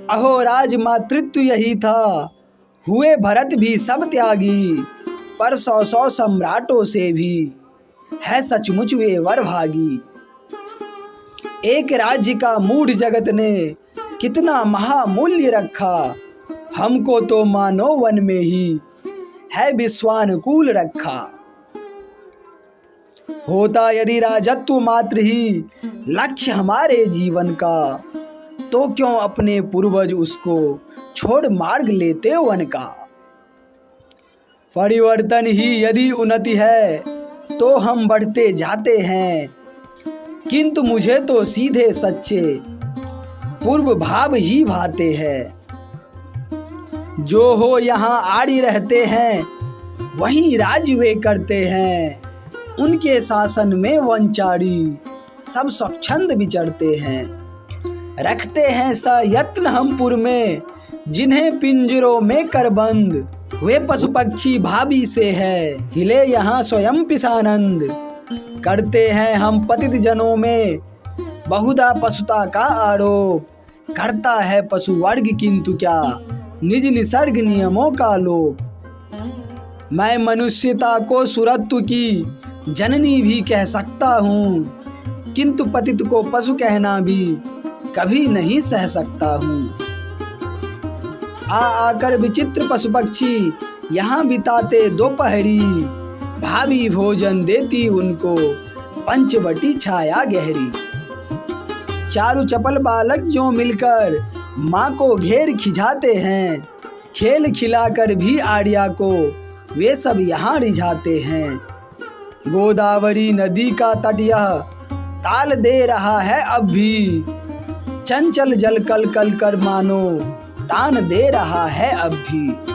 अहो राज मातृत्व यही था, हुए भरत भी सब त्यागी, पर 100 सम्राटों से भी है सचमुच वे वर भागी। एक राज्य का मूढ़ जगत ने कितना महामूल्य रखा, हमको तो मानो वन में ही है विश्वानुकूल रखा। होता यदि राजत्व मात्र ही लक्ष्य हमारे जीवन का, तो क्यों अपने पूर्वज उसको छोड़ मार्ग लेते वन का। परिवर्तन ही यदि उन्नति है तो हम बढ़ते जाते हैं, किंतु मुझे तो सीधे सच्चे पूर्व भाव ही भाते हैं। जो हो यहाँ आड़ी रहते हैं, वहीं राज वे करते हैं, उनके शासन में वंचारी सब स्वच्छंद विचरते हैं। रखते हैं सयत्न हम पुर में, जिन्हें पिंजरों में कर बंद, वे पशु पक्षी भाभी से है हिले यहाँ स्वयं पिसानंद। करते हैं हम पतित जनों में बहुधा पशुता का आरोप, करता है पशु वर्ग किंतु क्या निज निसर्ग नियमों का लोप। मैं मनुष्यता को सुरत्व की जननी भी कह सकता हूँ, किंतु पतित को पशु कहना भी कभी नहीं सह सकता हूँ। आकर विचित्र पशु पक्षी यहाँ बिताते दोपहरी, भाभी भोजन देती उनको पंचवटी छाया गहरी। चारू चपल बालक जो मिलकर माँ को घेर खिंचाते हैं, खेल खिलाकर भी आर्या को वे सब यहाँ रिझाते हैं। गोदावरी नदी का तट यह ताल दे रहा है अब भी, चंचल जल कल कल कर मानो तान दे रहा है अब भी।